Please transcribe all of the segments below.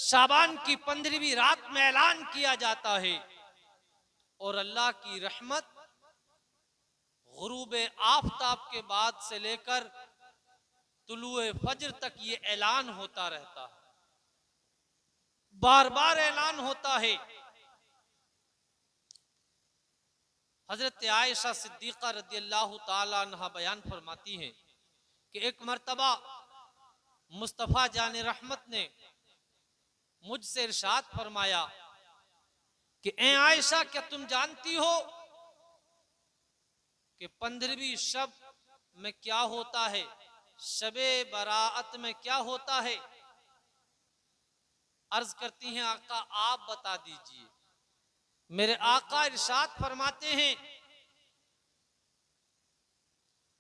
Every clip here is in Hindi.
शाबान की 15वीं रात में ऐलान किया जाता है और अल्लाह की रहमत गुरूब आफताब के बाद से लेकर तुलुए फजर तक ये ऐलान होता रहता है, बार बार ऐलान होता है। हजरत आयशा सिद्दीका रदी अल्लाह ताला अन्हा बयान फरमाती हैं कि एक मर्तबा मुस्तफ़ा जान रहमत ने मुझसे इरशाद फरमाया कि ए आयशा, क्या तुम जानती हो कि 15वीं शब में क्या होता है, शबे बराअत में क्या होता है? अर्ज करती हैं आका आप बता दीजिए। मेरे आका इरशाद फरमाते हैं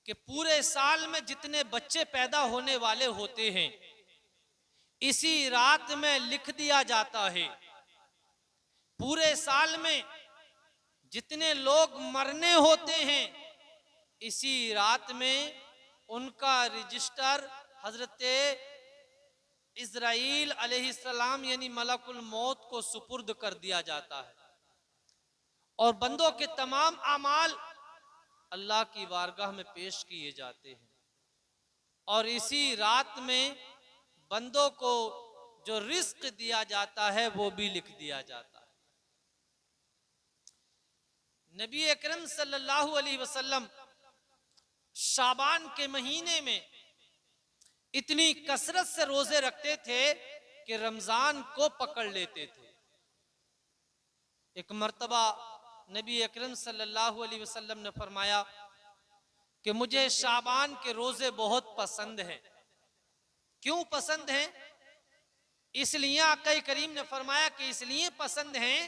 कि पूरे साल में जितने बच्चे पैदा होने वाले होते हैं इसी रात में लिख दिया जाता है। पूरे साल में जितने लोग मरने होते हैं इसी रात में उनका रजिस्टर हजरत इज़राइल अलैहिस्सलाम यानी मलकुल मौत को सुपुर्द कर दिया जाता है और बंदों के तमाम अमाल अल्लाह की बारगाह में पेश किए जाते हैं और इसी रात में बंदों को जो रिस्क दिया जाता है वो भी लिख दिया जाता है। नबी अकरम सल्लल्लाहु अलैहि वसल्लम शाबान के महीने में इतनी कसरत से रोजे रखते थे कि रमजान को पकड़ लेते थे। एक मर्तबा नबी अकरम सल्लल्लाहु अलैहि वसल्लम ने फरमाया कि मुझे शाबान के रोजे बहुत पसंद हैं। क्यों पसंद हैं? इसलिए आका करीम ने फरमाया कि इसलिए पसंद हैं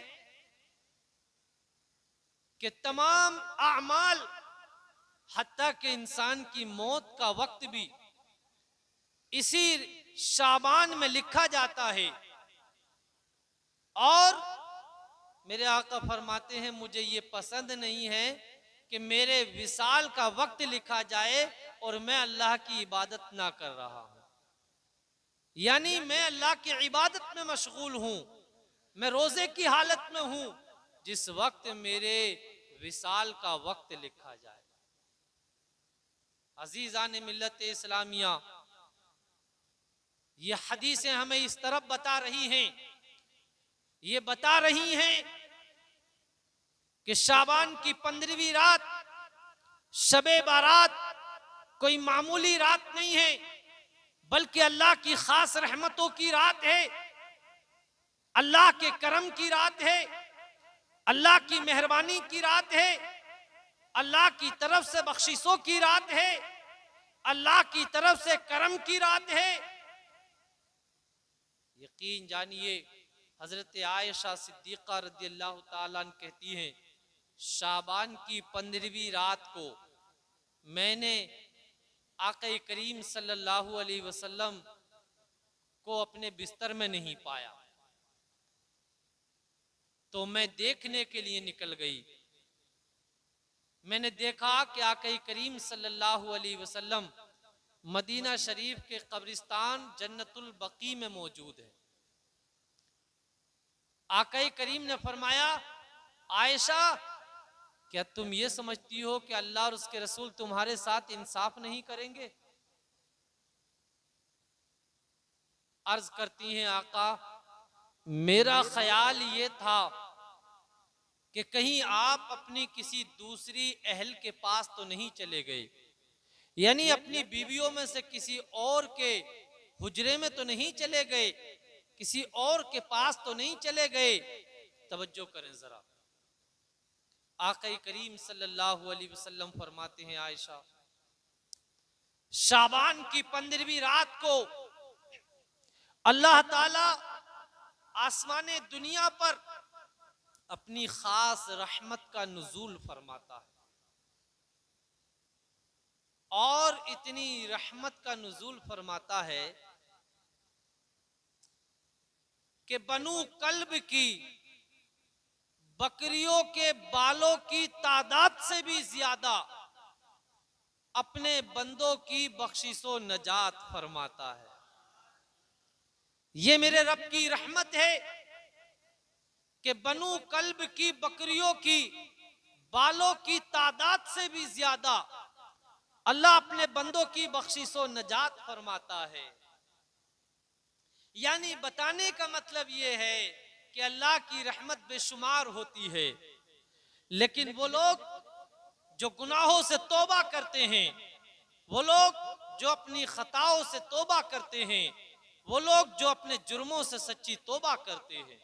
कि तमाम अमाल हत्ता के इंसान की मौत का वक्त भी इसी शाबान में लिखा जाता है और मेरे आका फरमाते हैं मुझे ये पसंद नहीं है कि मेरे विसाल का वक्त लिखा जाए और मैं अल्लाह की इबादत ना कर रहा हूं, यानी मैं अल्लाह की इबादत में मशगूल हूं, मैं रोजे की हालत में हूं जिस वक्त मेरे विसाल का वक्त लिखा जाए। अजीजान मिल्लत इस्लामिया, ये हदीसें हमें इस तरफ बता रही हैं, ये बता रही हैं कि शाबान की 15वीं रात शबे बारात कोई मामूली रात नहीं है बल्कि अल्लाह की खास रहमतों की रात है, अल्लाह के करम की रात है, अल्लाह की मेहरबानी की रात है, अल्लाह की तरफ से बख्शिशों की रात है, अल्लाह की तरफ से करम की रात है। यकीन जानिए हजरत आयशा सिद्दीका रदी अल्लाह ताला अन्हा कहती हैं शाबान की 15वीं रात को मैंने आका करीम सल्लल्लाहु अलैहि वसल्लम को अपने बिस्तर में नहीं पाया तो मैं देखने के लिए निकल गई। मैंने देखा कि आका करीम सल्लल्लाहु अलैहि वसल्लम मदीना शरीफ के कब्रिस्तान जन्नतुल बकी में मौजूद है। आका करीम ने फरमाया आयशा, क्या तुम ये समझती हो कि अल्लाह और उसके रसूल तुम्हारे साथ इंसाफ नहीं करेंगे? अर्ज करती हैं आका, मेरा ख्याल ये था कि कहीं आप अपनी किसी दूसरी अहल के पास तो नहीं चले गए, यानी अपनी बीवियों में से किसी और के हुजरे में तो नहीं चले गए, किसी और के पास तो नहीं चले गए। तवज्जो करें जरा, आका करीम सल्लल्लाहु अलैहि वसल्लम फरमाते हैं आयशा, शाबान की 15वीं रात को अल्लाह ताला आसमाने दुनिया पर अपनी खास रहमत का नुज़ूल फरमाता है और इतनी रहमत का नुज़ूल फरमाता है कि बनु कल्ब की बकरियों के बालों की तादाद से भी ज्यादा अपने बंदों की बख्शिशो नजात फरमाता है। ये मेरे रब की रहमत है कि बनु कल्ब की बकरियों की बालों की तादाद से भी ज्यादा अल्लाह अपने बंदों की बख्शिशो नजात फरमाता है। यानी बताने का मतलब ये है कि अल्लाह की रहमत बेशुमार होती है, लेकिन वो लोग जो गुनाहों से तौबा करते हैं, वो लोग जो अपनी खताओं से तौबा करते हैं, वो लोग जो अपने जुर्मों से सच्ची तौबा करते हैं,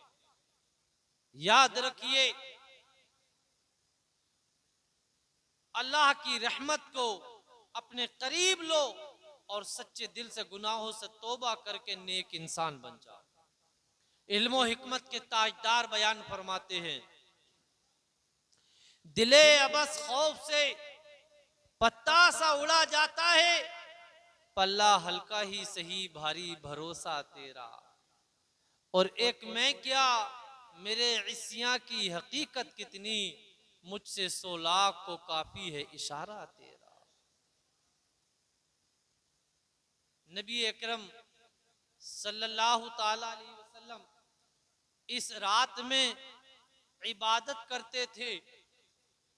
याद रखिए अल्लाह की रहमत को अपने करीब लो और सच्चे दिल से गुनाहों से तौबा करके नेक इंसान बन जाओ। इल्म हिकमत के ताजदार बयान फरमाते हैं, दिले अबस खौफ से पत्ता सा उड़ा जाता है, पल्ला हल्का ही सही भारी भरोसा तेरा। और एक मैं क्या मेरे इस्या की हकीकत कितनी, मुझसे 100 लाख को काफी है इशारा तेरा। नबी अकरम सल्लल्लाहु ताला अलैहि वसल्लम इस रात में इबादत करते थे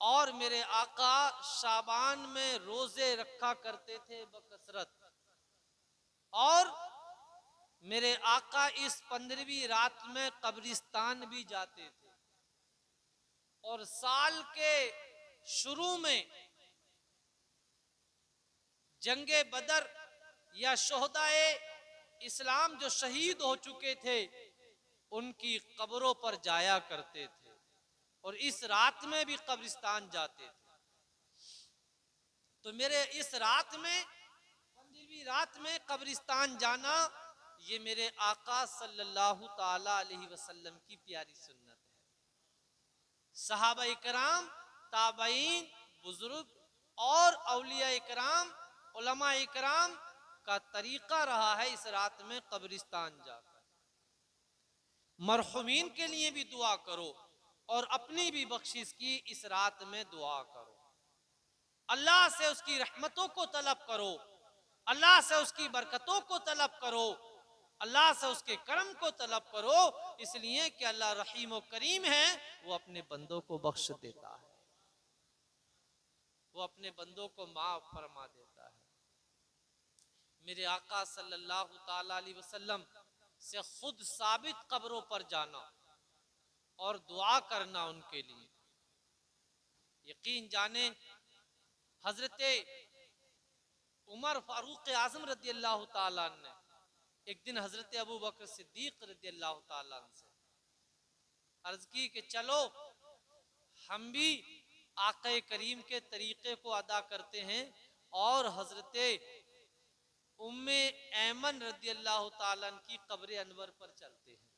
और मेरे आका शाबान में रोजे रखा करते थे बकसरत। और मेरे आका इस 15वीं रात में कब्रिस्तान भी जाते थे। और साल के शुरू में जंगे बदर या शोहदाए इस्लाम जो शहीद हो चुके थे उनकी कब्रों पर जाया करते थे और इस रात में भी कब्रिस्तान जाते थे। तो मेरे इस रात में 15वीं रात में कब्रिस्तान जाना ये मेरे आका सल्लल्लाहु ताला अलैहि वसल्लम की प्यारी सुन्नत है। सहाबा इकराम, ताबईन, बुजुर्ग और औलिया इकराम, उलमा इकराम का तरीका रहा है इस रात में कब्रिस्तान जाकर मरहुमीन के लिए भी दुआ करो और अपनी भी बख्शिश की इस रात में दुआ करो। अल्लाह से उसकी रहमतों को तलब करो, अल्लाह से उसकी बरकतों को तलब करो, अल्लाह से उसके करम को तलब करो, इसलिए कि अल्लाह रहीम और करीम है, वो अपने बंदों को बख्श देता है, वो अपने बंदों को माफ फरमा देता है। मेरे आका सल्लल्लाहु ताला अलैहि वसल्लम से खुद साबित कब्रों पर जाना और दुआ करना उनके लिए। यकीन जाने हजरत उमर फारूक आजम रदी अल्लाह ताला ने एक दिन हजरत अबू बकर सिद्दीक रदी अल्लाह ताला से अर्ज की कि चलो हम भी आक़ा करीम के तरीके को अदा करते हैं और हजरत उम्मे ऐमन रदी अल्लाह ताला की कब्र अनवर पर चलते हैं।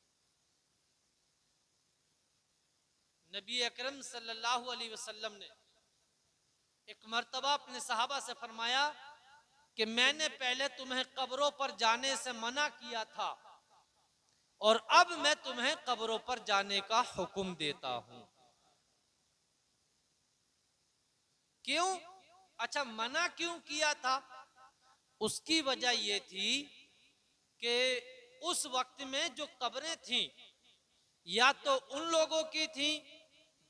नबी अकरम सल्लल्लाहु अलैहि वसल्लम ने एक मर्तबा अपने सहाबा से फरमाया कि मैंने पहले तुम्हें कब्रों पर जाने से मना किया था और अब मैं तुम्हें कब्रों पर जाने का हुक्म देता हूं। क्यों? अच्छा, मना क्यों किया था? उसकी वजह यह थी कि उस वक्त में जो कब्रें थीं या तो उन लोगों की थीं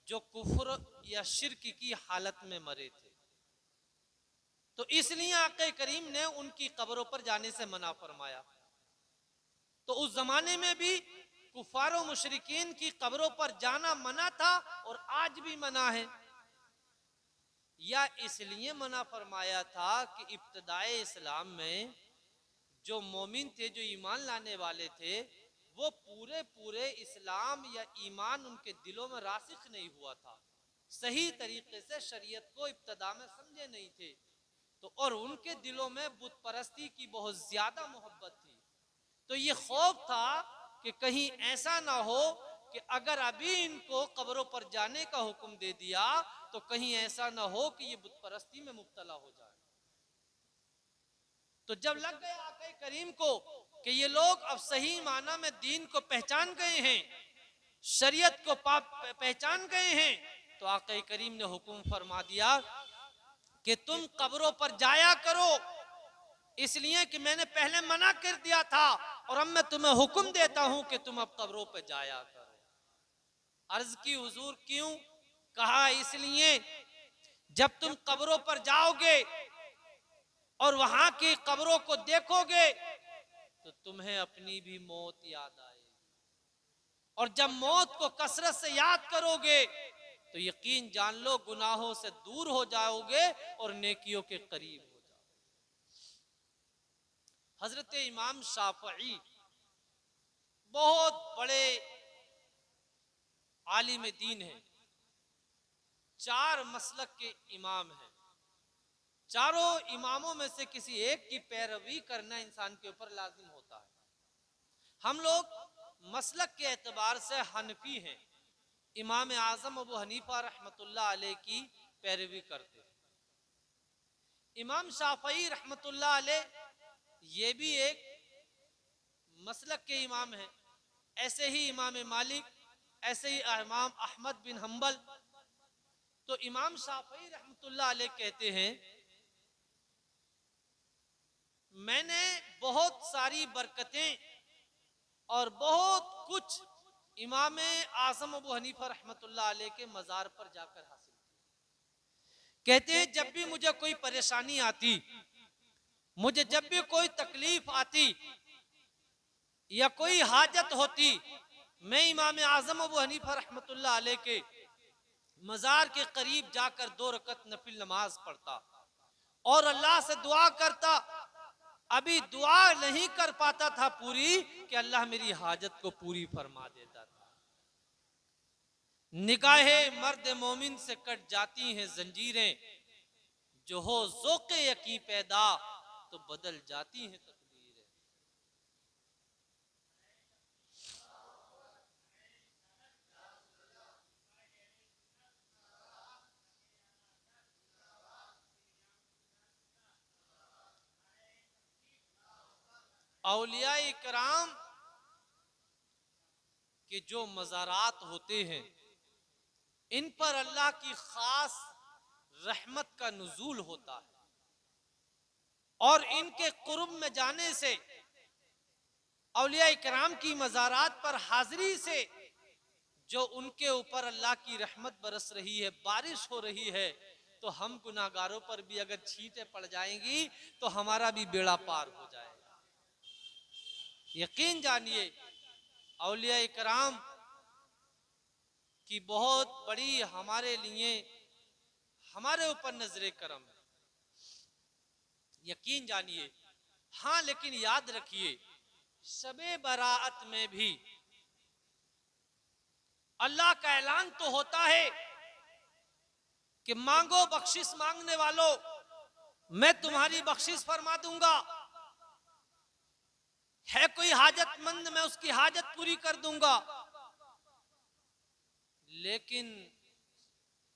जो कुफ्र या शिर्क की हालत में मरे थे, तो इसलिए आक़ा करीम ने उनकी कब्रों पर जाने से मना फरमाया। तो उस जमाने में भी कुफार और मुशरिकीन की कब्रों पर जाना मना था और आज भी मना है। या इसलिए मना फरमाया था कि इब्तिदाए इस्लाम में जो मोमिन थे, जो ईमान लाने वाले थे, वो पूरे पूरे इस्लाम या ईमान उनके दिलों में रासिख नहीं हुआ था, सही तरीके से शरीयत को इब्तिदा में समझे नहीं थे। तो और उनके दिलों में बुत परस्ती की बहुत ज्यादा मोहब्बत थी। तो ये खौफ था कि कहीं ऐसा ना हो कि अगर अभी इनको कब्रों पर जाने का हुक्म दे दिया तो कहीं ऐसा ना हो कि ये बुत परस्ती में मुब्तला हो जाए। तो जब लग गया आक़ा करीम को कि ये लोग अब सही माना में दीन को पहचान गए हैं, शरीयत को पहचान गए हैं, तो आक़ा करीम ने हुक्म फरमा दिया कि तुम कब्रों पर जाया करो। इसलिए कि मैंने पहले मना कर दिया था और अब मैं तुम्हें हुक्म देता हूं कि तुम अब कब्रों पे जाया करो। अर्ज की हुजूर क्यों? कहा इसलिए जब तुम कब्रों पर जाओगे और वहां की कब्रों को देखोगे तो तुम्हें अपनी भी मौत याद आएगी, और जब मौत को कसरत से याद करोगे तो यकीन जान लो गुनाहों से दूर हो जाओगे और नेकियों के करीब हो जाओगे। हजरत इमाम शाफई बहुत बड़े आलिम दीन हैं, 4 मसलक के इमाम हैं। चारों इमामों में से किसी एक की पैरवी करना इंसान के ऊपर लाजिम होता है। हम लोग मसलक के एतबार से हनफी हैं, इमाम आजम अबू हनीफा रहमतुल्लाह अलैह की पैरवी करते हैं। इमाम शाफई रहमतुल्लाह अलैह ये भी एक मसलक के इमाम हैं। ऐसे ही इमाम मालिक, ऐसे ही इमाम अहमद बिन हम्बल। तो इमाम शाफई रहमतुल्लाह अलैह कहते हैं, मैंने बहुत सारी बरकतें और बहुत कुछ इमाम आजम अबू हनीफा रहमतुल्लाह अलैह के मज़ार पर जाकर हासिल किया। कहते हैं जब भी मुझे कोई परेशानी आती, मुझे जब भी कोई तकलीफ आती या कोई हाजत होती, मैं इमाम आजम अबू हनीफा रहमतुल्लाह अलैह के मज़ार के करीब जाकर 2 रकत नफिल नमाज पढ़ता और अल्लाह से दुआ करता। अभी दुआ नहीं कर पाता था पूरी कि अल्लाह मेरी हाजत को पूरी फरमा देता था। निगाहे मर्द मोमिन से कट जाती हैं जंजीरें, जो हो ज़ौक़े यकी पैदा तो बदल जाती हैं तकदीरें। औलिया-ए किराम के जो मज़ारात होते हैं, इन पर अल्लाह की खास रहमत का नुज़ूल होता है, और इनके कुर्ब में जाने से, औलिया-ए किराम की मज़ारात पर हाजिरी से जो उनके ऊपर अल्लाह की रहमत बरस रही है, बारिश हो रही है, तो हम गुनाहगारों पर भी अगर छींटें पड़ जाएंगी तो हमारा भी बेड़ा पार हो जाएगा। यकीन जानिए औलिया कराम की बहुत बड़ी हमारे लिए, हमारे ऊपर नजरे करम है। यकीन जानिए। हाँ, लेकिन याद रखिए शबे बरात में भी अल्लाह का ऐलान तो होता है कि मांगो बख्शिश मांगने वालों, मैं तुम्हारी बख्शिश फरमा दूंगा। है कोई हाजतमंद, मैं उसकी हाजत पूरी कर दूंगा। लेकिन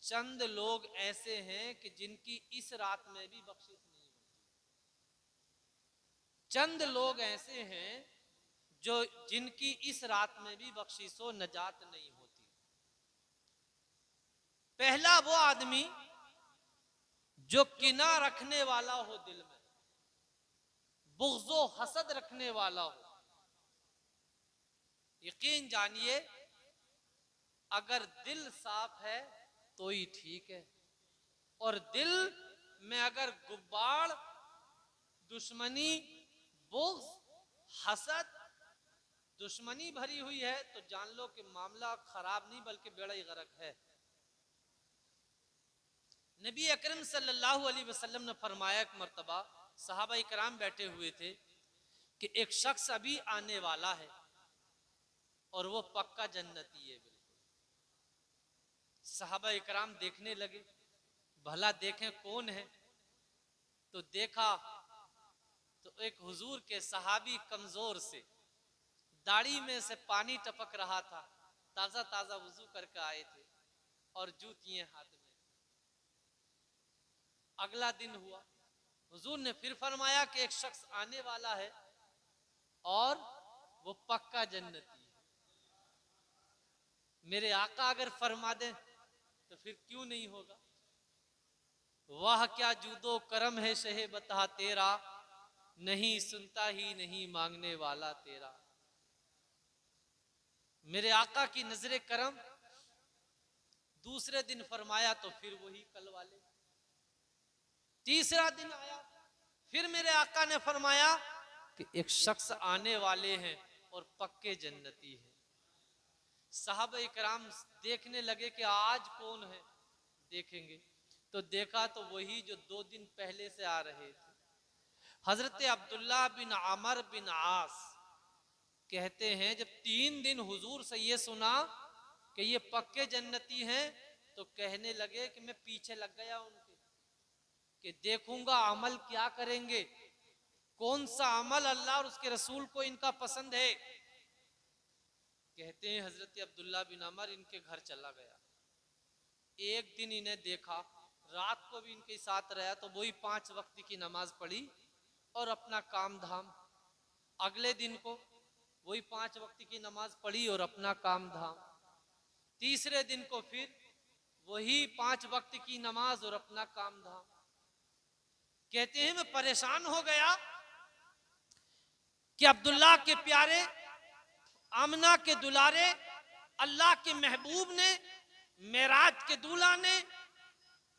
चंद लोग ऐसे हैं कि जिनकी इस रात में भी बख्शिश नहीं होती। चंद लोग ऐसे हैं जो जिनकी इस रात में भी बख्शिशो नजात नहीं होती। पहला वो आदमी जो किना रखने वाला हो, दिल में बुग़्ज़ो हसद रखने वाला हो। यकीन जानिए अगर दिल साफ है तो ही ठीक है, और दिल में अगर गुब्बार, दुश्मनी, बुग़्ज़, हसद, दुश्मनी भरी हुई है तो जान लो कि मामला खराब नहीं बल्कि बेड़ा ही गरक है। नबी अकरम सल्लल्लाहु अलैहि वसल्लम ने फरमाया, एक मर्तबा सहाबा इकराम बैठे हुए थे कि एक शख्स अभी आने वाला है और वो पक्का जन्नती है। बिल्कुल सहाबा इकराम देखने लगे, भला देखें कौन है। तो देखा तो एक हुजूर के सहाबी कमजोर से दाढ़ी में से पानी टपक रहा था, ताजा ताजा वुजू करके आए थे और जूतियां हाथ में। अगला दिन हुआ, हुजूर ने फिर फरमाया कि एक शख्स आने वाला है और वो पक्का जन्नती है। मेरे आका अगर फरमा दे तो फिर क्यों नहीं होगा। वाह क्या जूदो करम है शहे बता तेरा, नहीं सुनता ही नहीं मांगने वाला तेरा। मेरे आका की नजरे करम। दूसरे दिन फरमाया तो फिर वही कल वाले। तीसरा दिन आया, फिर मेरे आका ने फरमाया कि एक शख्स आने वाले हैं और पक्के जन्नती हैं। साहब इकराम देखने लगे कि आज कौन है, देखेंगे तो देखा तो वही जो 2 दिन पहले से आ रहे थे। हजरत अब्दुल्ला बिन अमर बिन आस कहते हैं जब 3 दिन हुजूर से ये सुना कि ये पक्के जन्नती हैं तो कहने लगे कि मैं पीछे लग गया उनके कि देखूंगा अमल क्या करेंगे, कौन सा अमल अल्लाह और उसके रसूल को इनका पसंद है। कहते हैं हजरत अब्दुल्ला बिन अमर इनके घर चला गया। एक दिन इन्हें देखा, रात को भी इनके साथ रहा तो वही 5 वक्त की नमाज पढ़ी और अपना काम धाम। अगले दिन को वही 5 वक्त की नमाज पढ़ी और अपना काम धाम। तीसरे दिन को फिर वही 5 वक्त की नमाज और अपना काम धाम। कहते हैं मैं परेशान हो गया कि अब्दुल्ला के प्यारे, आमना के दुलारे, अल्लाह के महबूब ने, मेराज के दूल्हा ने,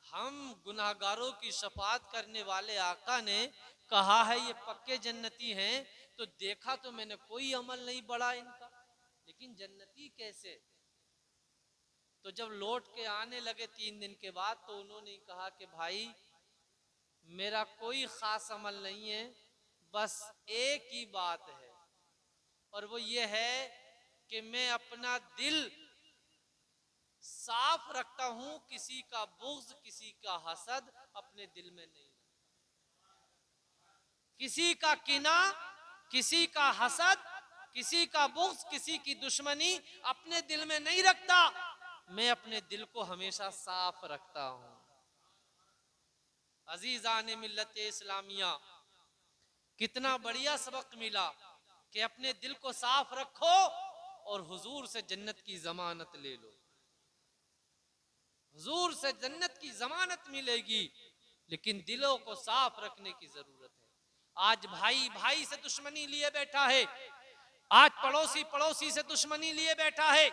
हम गुनाहगारों की शफाअत करने वाले आका ने कहा है ये पक्के जन्नती हैं, तो देखा तो मैंने कोई अमल नहीं बढ़ा इनका, लेकिन जन्नती कैसे। तो जब लौट के आने लगे 3 दिन के बाद तो उन्होंने कहा कि भाई मेरा कोई खास अमल नहीं है, बस एक ही बात है और वो ये है कि मैं अपना दिल साफ रखता हूं, किसी का बुग़्ज़, किसी का हसद अपने दिल में नहीं, किसी का किना, किसी का हसद, किसी का बुग़्ज़, किसी की दुश्मनी अपने दिल में नहीं रखता। मैं अपने दिल को हमेशा साफ रखता हूं। अजीज़ान मिल्लत इस्लामिया, कितना बढ़िया सबक मिला कि अपने दिल को साफ रखो और हुजूर से जन्नत की जमानत ले लो। हुजूर से जन्नत की जमानत मिलेगी, लेकिन दिलों को साफ रखने की जरूरत है। आज भाई भाई से दुश्मनी लिए बैठा है, आज पड़ोसी पड़ोसी से दुश्मनी लिए बैठा है,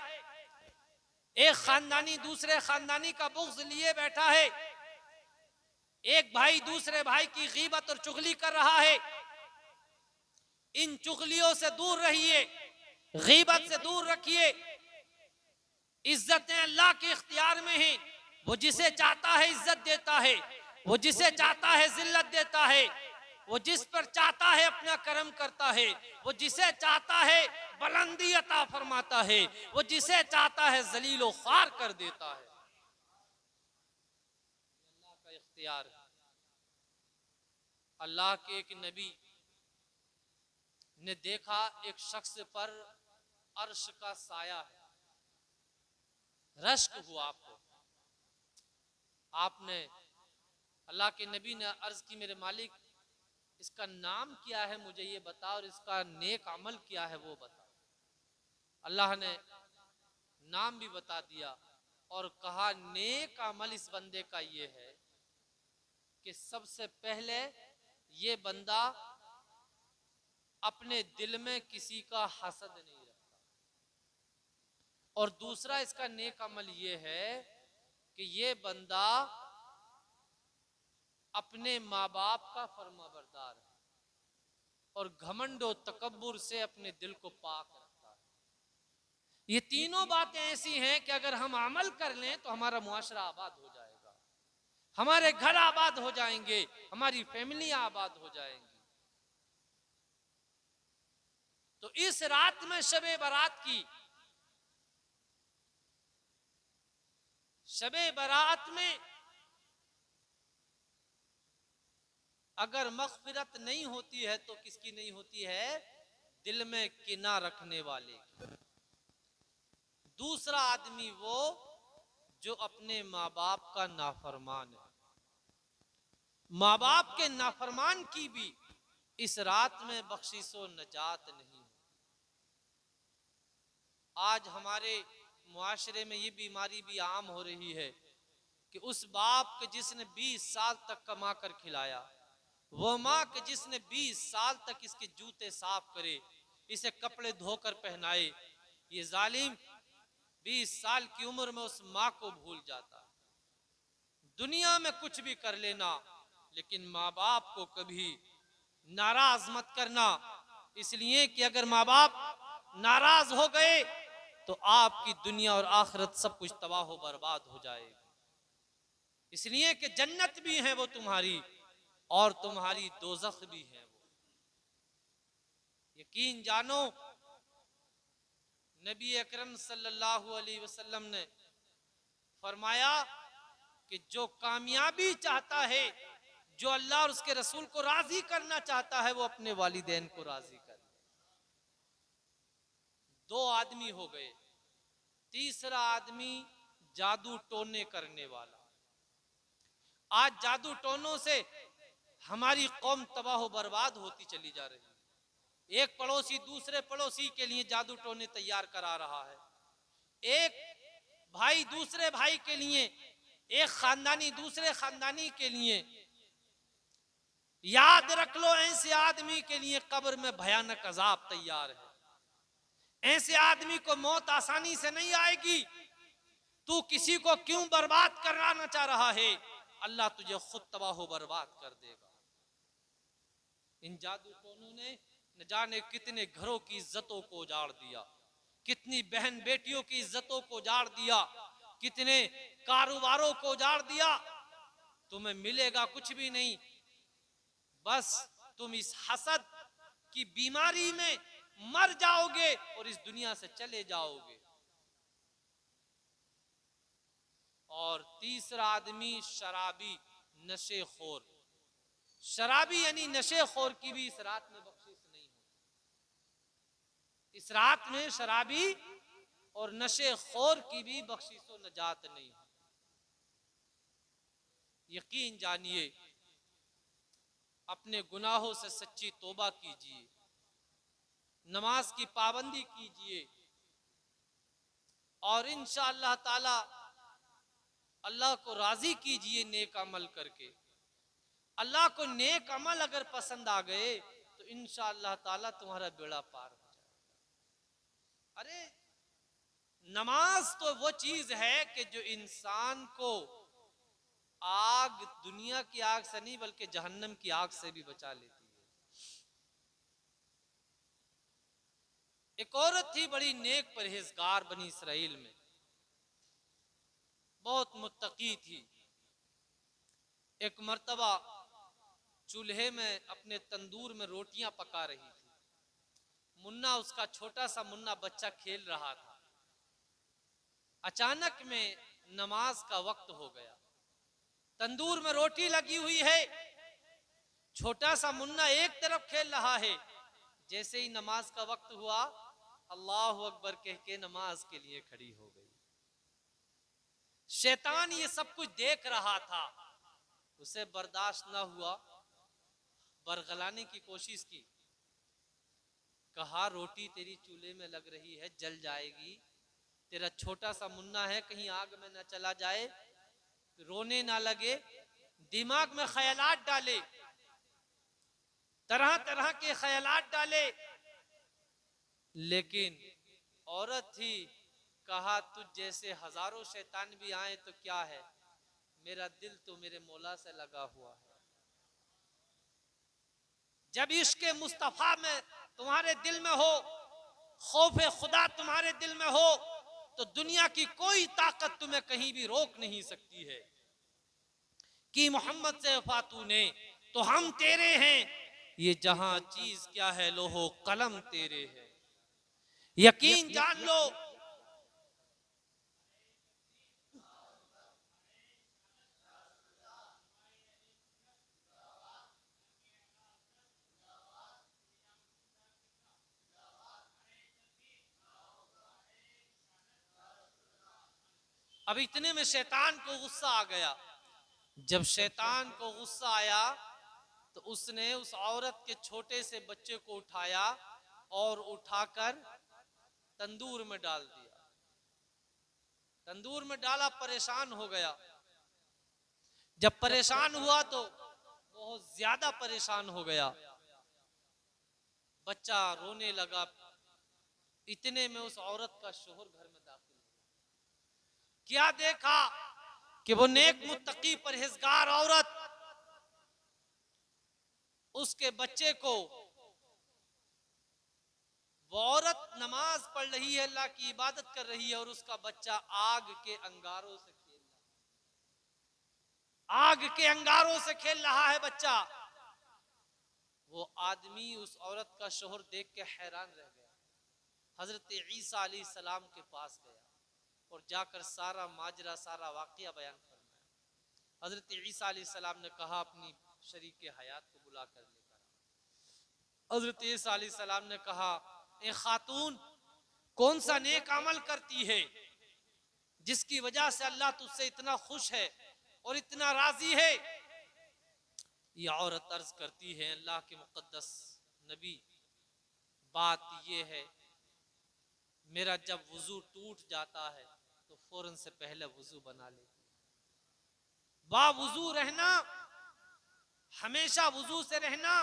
एक खानदानी दूसरे खानदानी का बुग़्ज़ लिए बैठा है, एक भाई दूसरे भाई की गीबत और चुगली कर रहा है। इन चुगलियों से दूर रहिए, गीबत से दूर रखिए। इज्जतें अल्लाह के इख्तियार में हैं, वो जिसे चाहता है इज्जत देता है, वो जिसे चाहता है जिल्लत देता है, वो जिस पर चाहता है अपना करम करता है, वो जिसे चाहता है बुलंदी अता फरमाता है, वो जिसे चाहता है जलीलो ख्वार कर देता है। अल्लाह का इख्तियार है। अल्लाह के एक नबी ने देखा एक शख्स पर अर्श का साया है, रश्क हुआ आपको। आपने, अल्लाह के नबी ने अर्ज की मेरे मालिक इसका नाम क्या है मुझे ये बता और इसका नेक अमल क्या है वो बता। अल्लाह ने नाम भी बता दिया और कहा नेक अमल इस बंदे का ये है कि सबसे पहले ये बंदा अपने दिल में किसी का हसद नहीं रखता, और दूसरा इसका नेक अमल ये है कि ये बंदा अपने माँ बाप का फरमाबरदार है और घमंड और तकब्बुर से अपने दिल को पाक रखता है। ये तीनों बातें ऐसी हैं कि अगर हम अमल कर लें तो हमारा मुआशरा आबाद हो जाएगा, हमारे घर आबाद हो जाएंगे, हमारी फैमिली आबाद हो जाएंगी। तो इस रात में शबे बारात की, शबे बारात में अगर मग़फ़िरत नहीं होती है तो किसकी नहीं होती है? दिल में किना रखने वाले की। दूसरा आदमी वो जो अपने माँ बाप का नाफरमान है। माँ बाप के नाफरमान की भी इस रात में बख्शिश व नजात नहीं। आज हमारे मुआशरे में ये बीमारी भी आम हो रही है कि उस बाप के जिसने 20 साल तक कमा कर खिलाया, वो माँ कि जिसने 20 साल तक इसके जूते साफ करे, इसे कपड़े धोकर पहनाए, ये जालिम 20 साल की उम्र में उस माँ को भूल जाता। दुनिया में कुछ भी कर लेना, लेकिन माँ बाप को कभी नाराज मत करना, इसलिए कि अगर माँ बाप नाराज हो गए तो आपकी दुनिया और आखिरत सब कुछ तबाह हो बर्बाद हो जाएगी। इसलिए कि जन्नत भी है वो तुम्हारी और तुम्हारी दोज़ख भी है वो। यकीन जानो, नबी अकरम सल्लल्लाहु अलैहि वसल्लम ने फरमाया कि जो कामयाबी चाहता है, जो अल्लाह और उसके रसूल को राजी करना चाहता है, वो अपने वालिदैन को राजी कर। दो आदमी हो गए, तीसरा आदमी जादू टोने करने वाला। आज जादू टोनों से हमारी कौम तबाह बर्बाद होती चली जा रही है। एक पड़ोसी दूसरे पड़ोसी के लिए जादू टोने तैयार करा रहा है, एक भाई दूसरे भाई के लिए, एक खानदानी दूसरे खानदानी के लिए। याद रख लो, ऐसे आदमी के लिए कब्र में भयानक अजाब तैयार है। ऐसे आदमी को मौत आसानी से नहीं आएगी। तू किसी को क्यों बर्बाद कराना चाह रहा है, अल्लाह तुझे खुद तबाह बर्बाद कर देगा। इन जादू टोनों ने न जाने कितने घरों की इज्जतों को उजाड़ दिया, कितनी बहन बेटियों की इज्जतों को उजाड़ दिया, कितने कारोबारों को उजाड़ दिया। तुम्हें मिलेगा कुछ भी नहीं, बस तुम इस हसद की बीमारी में मर जाओगे और इस दुनिया से चले जाओगे। और तीसरा आदमी शराबी, नशेखोर। शराबी यानी नशेखोर की भी इस रात में बख्शिश नहीं होती। इस रात में शराबी और नशेखोर की भी बख्शिश व नजात नहीं है। यकीन जानिए, अपने गुनाहों से सच्ची तौबा कीजिए, नमाज की पाबंदी कीजिए और इंशाअल्लाह ताला अल्लाह को राजी कीजिए नेक अमल करके। अल्लाह को नेक अमल अगर पसंद आ गए तो इंशाअल्लाह ताला तुम्हारा बेड़ा पार हो जाएगा। अरे नमाज तो वो चीज है कि जो इंसान को आग, दुनिया की आग से नहीं बल्कि जहन्नम की आग से भी बचा लेती है। एक औरत थी बड़ी नेक परहेजगार बनी इसराइल में, बहुत मुत्तकी थी। एक मर्तबा चूल्हे में अपने तंदूर में रोटियां पका रही थी। मुन्ना, उसका छोटा सा मुन्ना बच्चा खेल रहा था। अचानक में नमाज का वक्त हो गया, तंदूर में रोटी लगी हुई है, छोटा सा मुन्ना एक तरफ खेल रहा है। जैसे ही नमाज का वक्त हुआ, अल्लाह अकबर कह के नमाज के लिए खड़ी हो गई। शैतान ये सब कुछ देख रहा था, उसे बर्दाश्त ना हुआ, बरगलाने की कोशिश की। कहा, रोटी तेरी चूल्हे में लग रही है, जल जाएगी। तेरा छोटा सा मुन्ना है, कहीं आग में ना चला जाए, रोने ना लगे। दिमाग में ख्यालात डाले, तरह तरह के ख्यालात डाले, लेकिन औरत थी। कहा, तुझ जैसे हजारों शैतान भी आए तो क्या है, मेरा दिल तो मेरे मौला से लगा हुआ है। जब इश्क मुस्तफा में तुम्हारे दिल में हो, खौफे खुदा तुम्हारे दिल में हो, तो दुनिया की कोई ताकत तुम्हें कहीं भी रोक नहीं सकती है। कि मोहम्मद से वफा तूने तो हम तेरे हैं, ये जहां चीज क्या है, लोहो कलम तेरे है। यकीन जान लो, अब इतने में शैतान को गुस्सा आ गया। जब शैतान को गुस्सा आया तो उसने उस औरत के छोटे से बच्चे को उठाया और उठाकर तंदूर में डाल दिया। तंदूर में डाला, परेशान हो गया। जब परेशान हुआ तो बहुत ज्यादा परेशान हो गया। बच्चा रोने लगा। इतने में उस औरत का शोहर घर में दाखिल हुआ। क्या देखा कि वो नेक मुत्तकी परहेजगार औरत उसके बच्चे को, वो औरत नमाज पढ़ रही है, अल्लाह की इबादत कर रही है, और उसका बच्चा आग के अंगारों से खेल रहा है। आग के अंगारों से खेल रहा है बच्चा। वो आदमी, उस औरत का शोहर देख के हैरान रह गया। हजरत ईसा अलैहिस्सलाम के पास गया और जाकर सारा माजरा, सारा वाकया बयान फरमाया। हजरत ईसा अलैहिस्सलाम ने कहा अपनी शरीके हयात को बुला कर लेकर आओ। हजरत ईसा अलैहिस्सलाम ने कहा, ए खातून, कौन सा नेक अमल करती है जिसकी वजह से अल्लाह तुझसे इतना खुश है और इतना राजी है? ये औरत अर्ज करती है, अल्लाह के मुकद्दस नबी, बात ये है, मेरा जब वुजू टूट जाता है तो फौरन से पहले वुजू बना लेती। बावुजू रहना, हमेशा वुजू से रहना,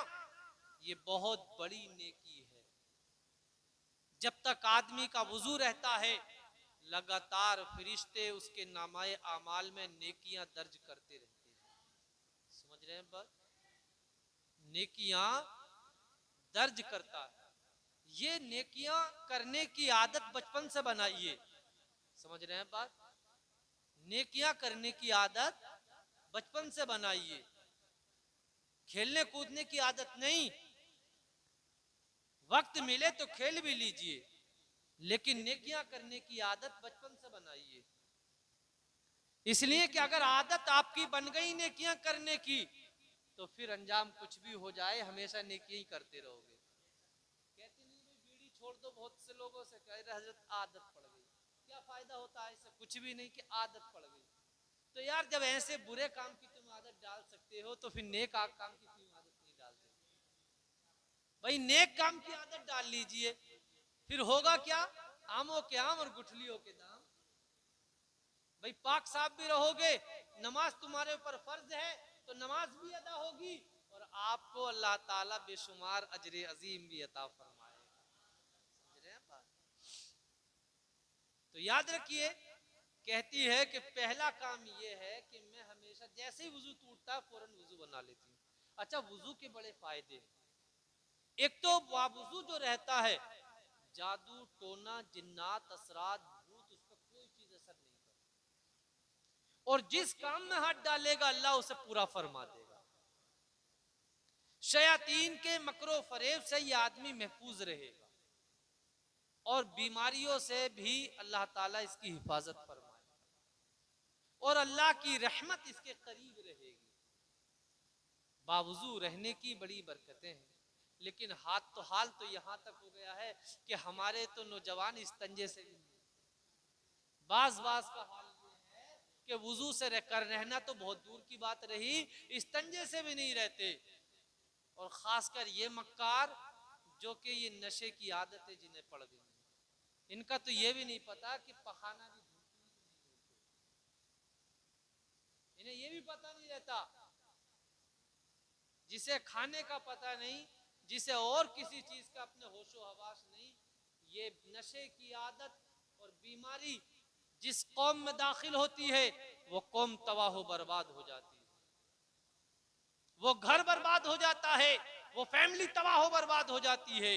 ये बहुत बड़ी नेकी है। जब तक आदमी का वुजू रहता है, लगातार फरिश्ते उसके नामाए आमाल में नेकियां दर्ज करते रहते हैं। समझ रहे हैं बात? नेकियां दर्ज करता है। ये नेकियां करने की आदत बचपन से बनाइए। समझ रहे हैं बात? नेकियां करने की आदत बचपन से बनाइए। खेलने कूदने की आदत नहीं। वक्त मिले तो खेल भी लीजिए, लेकिन नेकियां करने की आदत बचपन से बनाइए। इसलिए कि अगर आदत आपकी बन गई नेकियां करने की, तो फिर अंजाम कुछ भी हो जाए हमेशा नेकियां ही करते रहोगे। कहते नहीं भाई बीड़ी छोड़ दो, बहुत से लोगों से कह रहे हजरत आदत पड़ गई। क्या फायदा होता है इससे? कुछ भी नहीं कि आदत पड़ गई। तो यार जब ऐसे बुरे काम की तुम आदत डाल सकते हो, तो फिर नेक काम की क्यों आदत नहीं डालते? भाई नेक काम की आदत डाल लीजिए, फिर होगा क्या? आमों के आम और गुठलियों के दाम। भाई पाक साहब भी रहोगे, नमाज तुम्हारे ऊपर फर्ज है तो नमाज भी अदा होगी, और आपको अल्लाह ताला बेशुमार अजर अजीम भी अता फरमाएगा। समझ रहे हैं बात? तो याद रखिए, कहती है कि पहला काम यह है कि मैं हमेशा जैसे ही वुजू टूटता है फौरन वुजू बना लेती हूँ। अच्छा, वुजू के बड़े फायदे हैं। एक तो वावुजू जो रहता है, जादू टोना जिन्नात असरात भूत उस पर कोई चीज असर नहीं करती, और जिस काम में हाथ डालेगा अल्लाह उसे पूरा फरमा देगा। शयातीन के मकरो फरेब से ये आदमी महफूज रहेगा, और बीमारियों से भी अल्लाह ताला इसकी हिफाजत फरमाएगा, और अल्लाह की रहमत इसके करीब रहेगी। बावुजू रहने की बड़ी बरकतें हैं। लेकिन हाल तो यहां तक हो गया है कि हमारे तो नौजवान इस तंजे से भी नहीं। बाज का हाल ये है कि वुजू से रहना तो बहुत दूर की बात रही, इस तंजे से भी नहीं रहते। और खासकर ये मक्कार जो कि ये नशे की आदतें जिन्हें पड़ गई, इनका तो ये भी नहीं पता कि पखाना भी धुलती है कि नहीं धुलती। इन्हें ये भी पता नहीं रहता। जिसे खाने का पता नहीं, जिसे और किसी चीज का अपने होशो हवास नहीं, ये नशे की आदत और बीमारी जिस कौम में दाखिल होती है, वो कौम तबाह बर्बाद हो जाती है, वो घर बर्बाद हो जाता है, वो फैमिली तबाह बर्बाद हो जाती है।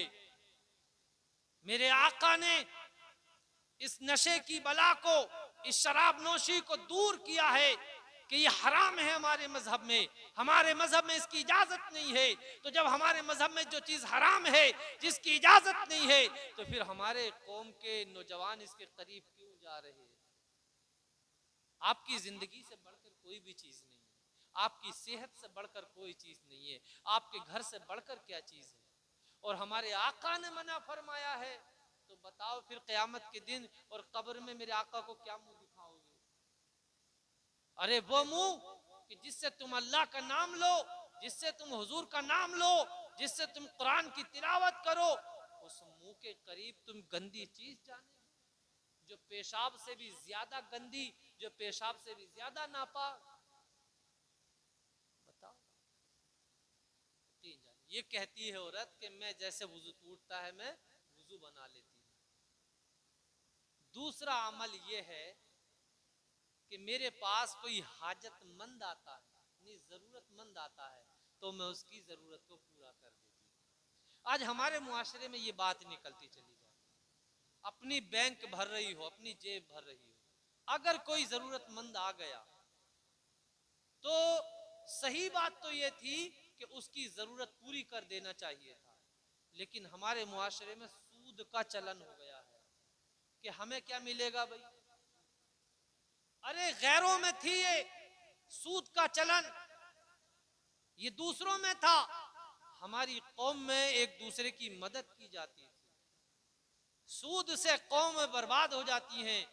मेरे आका ने इस नशे की बला को, इस शराब नोशी को दूर किया है कि ये हराम है हमारे मजहब में। हमारे मजहब में इसकी इजाजत नहीं है। तो जब हमारे मजहब में जो चीज हराम है, जिसकी इजाजत नहीं है, तो फिर हमारे कौम के नौजवान इसके करीब क्यों जा रहे हैं? आपकी जिंदगी से बढ़कर कोई भी चीज नहीं है, आपकी सेहत से बढ़कर कोई चीज नहीं है, आपके घर से बढ़कर क्या चीज है? और हमारे आका ने मना फरमाया है, तो बताओ फिर क़यामत के दिन और कब्र में मेरे आका को क्या मुंह दिखाओगे? अरे वो मुंह कि जिससे तुम अल्लाह का नाम लो, जिससे तुम हुजूर का नाम लो, जिससे तुम कुरान की तिलावत करो, उस मुंह के करीब तुम गंदी चीज जाने, जो पेशाब से भी ज्यादा गंदी, जो पेशाब से भी ज्यादा नापाक। बताओ, ये कहती है औरत कि मैं जैसे वुजू टूटता है मैं वुजू बना लेती हूँ। दूसरा अमल ये है कि मेरे पास कोई हाजतमंद आता है, यानी जरूरतमंद आता है, तो मैं उसकी जरूरत को पूरा कर देती हूँ। आज हमारे मुआशरे में ये बात निकलती चली जाए, अपनी बैंक भर रही हो, अपनी जेब भर रही हो, अगर कोई जरूरतमंद आ गया तो सही बात तो ये थी कि उसकी जरूरत पूरी कर देना चाहिए था, लेकिन हमारे मुआशरे में सूद का चलन हो गया है कि हमें क्या मिलेगा भाई। अरे गैरों में थी ये सूद का चलन, ये दूसरों में था। हमारी कौम में एक दूसरे की मदद की जाती थी। सूद से कौम बर्बाद हो जाती हैं,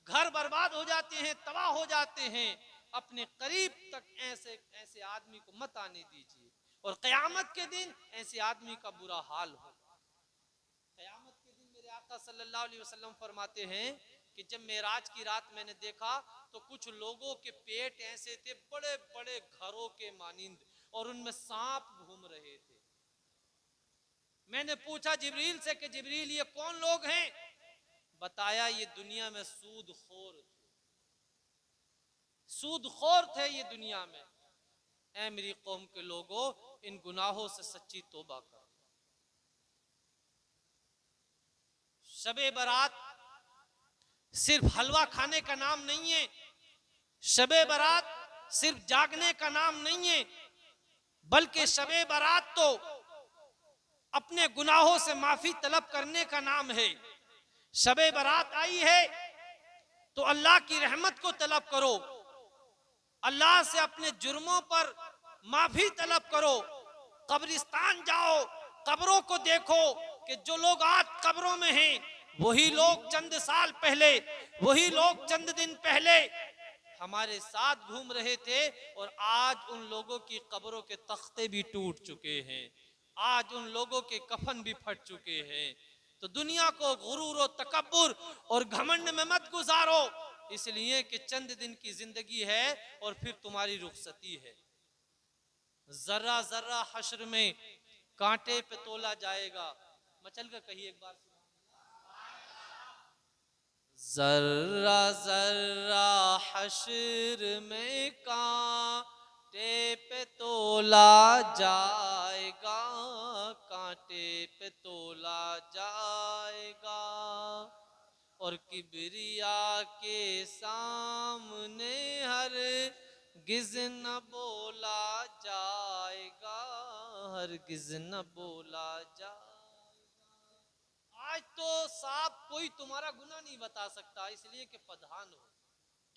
घर बर्बाद हो जाते हैं, तबाह हो जाते हैं। अपने करीब तक ऐसे ऐसे आदमी को मत आने दीजिए, और कयामत के दिन ऐसे आदमी का बुरा हाल हो। कयामत के दिन मेरे आका सल्लल्लाहु अलैहि वसल्लम फरमाते हैं कि जब मेराज की रात मैंने देखा तो कुछ लोगों के पेट ऐसे थे बड़े बड़े घरों के मानिंद, और उनमें सांप घूम रहे थे। मैंने पूछा जिब्रील से कि जिब्रील ये कौन लोग हैं? बताया ये दुनिया में सूदखोर थे, सूदखोर थे ये दुनिया में। ऐ मेरी कौम के लोगों, इन गुनाहों से सच्ची तौबा करो। शबे बारात सिर्फ हलवा खाने का नाम नहीं है, शबे बारात सिर्फ जागने का नाम नहीं है, बल्कि शबे बारात तो अपने गुनाहों से माफी तलब करने का नाम है। शबे बारात आई है तो अल्लाह की रहमत को तलब करो, अल्लाह से अपने जुर्मों पर माफी तलब करो। कब्रिस्तान जाओ, कब्रों को देखो कि जो लोग आज कब्रों में हैं वही लोग चंद साल पहले, वही लोग चंद दिन पहले हमारे साथ घूम रहे थे, और आज उन लोगों की कब्रों के तख्ते भी टूट चुके हैं, आज उन लोगों के कफन भी फट चुके हैं। तो दुनिया को गुरूर और तकब्बुर और घमंड में मत गुजारो, इसलिए कि चंद दिन की जिंदगी है और फिर तुम्हारी रुखसती है। जर्रा जर्रा हश्र में कांटे पे तोला जाएगा। मचल कर कही एक बार, जर्रा जर्रा हश्र में कांटे पे तोला जाएगा, कांटे पे तोला जाएगा, और किबरिया के सामने हर गिज न बोला जाएगा, हर गिज न बोला जाएगा। आज तो साहब कोई तुम्हारा गुनाह नहीं बता सकता, इसलिए कि प्रधान हो,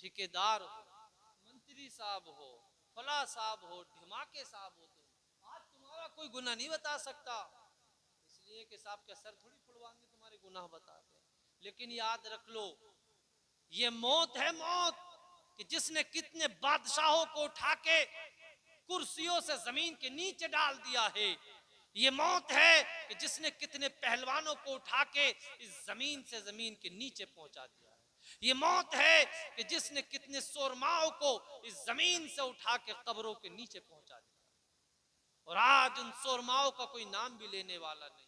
ठेकेदार हो, मंत्री साहब हो, फला साहब हो, ढिमाके साहब हो, तो आज तुम्हारा कोई गुनाह नहीं बता सकता, इसलिए कि साहब का सर थोड़ी फुड़वाएंगे तुम्हारे गुनाह बता के। लेकिन याद रख लो, ये मौत है मौत, कि जिसने कितने बादशाहों को उठा के कुर्सियों से जमीन के नीचे डाल दिया है। ये मौत है कि जिसने कितने पहलवानों को उठा के इस जमीन से जमीन के नीचे पहुंचा दिया है। ये मौत है कि जिसने कितने सोरमाओं को इस जमीन से उठा के कब्रों के नीचे पहुंचा दिया, और आज उन सोरमाओं का कोई नाम भी लेने वाला नहीं,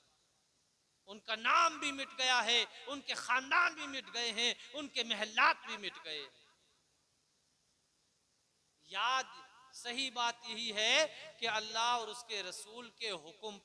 उनका नाम भी मिट गया है, उनके खानदान भी मिट गए हैं, उनके महल्लात भी मिट गए हैं। याद सही बात यही है कि अल्लाह और उसके रसूल के हुक्म